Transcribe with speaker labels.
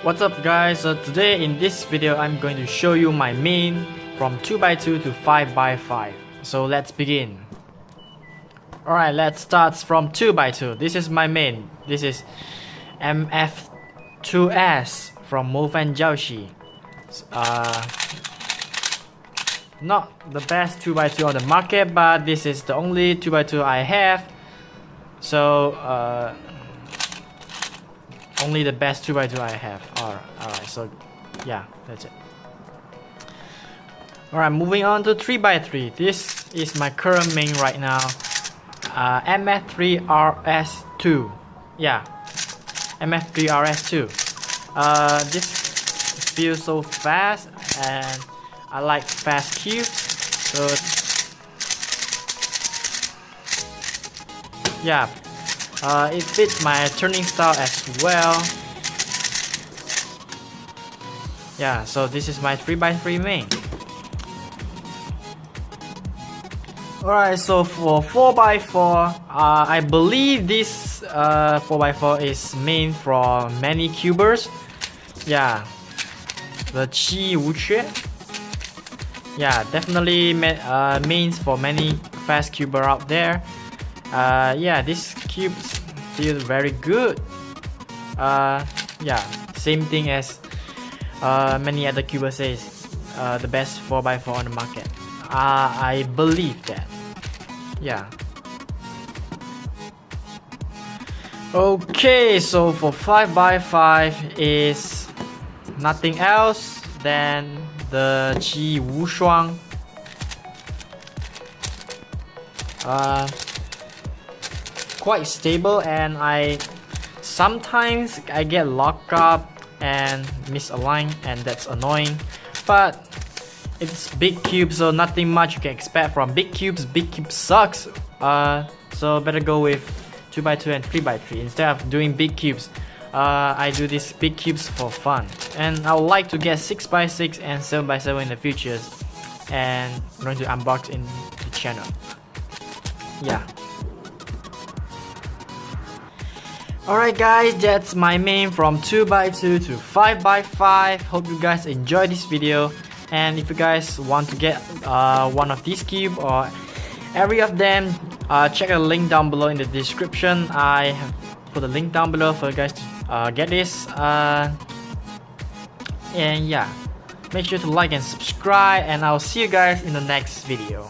Speaker 1: What's up guys, so today in this video I'm going to show you my main from 2x2 to 5x5. So let's begin. Alright, let's start from 2x2. This is my main. This is MF2S from Mofan Jiaoxi. Not the best 2x2 on the market, but this is the only 2x2 I have. So only the best 2x2 I have. Alright, so yeah, that's it. Alright, moving on to 3x3. This is my current main right now. MF3RS2. Yeah, MF3RS2. This feels so fast, and I like fast cubes. So yeah. It fits my turning style as well. Yeah, so this is my 3x3 main. Alright, so for 4x4, I believe this 4x4 is main for many cubers. Yeah, the Qi Wuque. Yeah, definitely mains for many fast cuber out there. Yeah, this cubes feel very good. Yeah, same thing as many other cubers says, the best 4x4 on the market. I believe that. Yeah. Okay, so for 5x5 is nothing else than the Qi Wushuang. Quite stable, and sometimes I get locked up and misaligned, and that's annoying, but it's big cube, so nothing much you can expect from big cubes. Big cube sucks, so better go with 2x2 and 3x3 instead of doing big cubes. I do these big cubes for fun, and I would like to get 6x6 and 7x7 in the future, and I'm going to unbox in the channel. Yeah. Alright guys, that's my main from 2x2 to 5x5. Hope you guys enjoyed this video, and if you guys want to get one of these cubes or every of them, check the link down below in the description. I have put the link down below for you guys to get this. And yeah, make sure to like and subscribe, and I'll see you guys in the next video.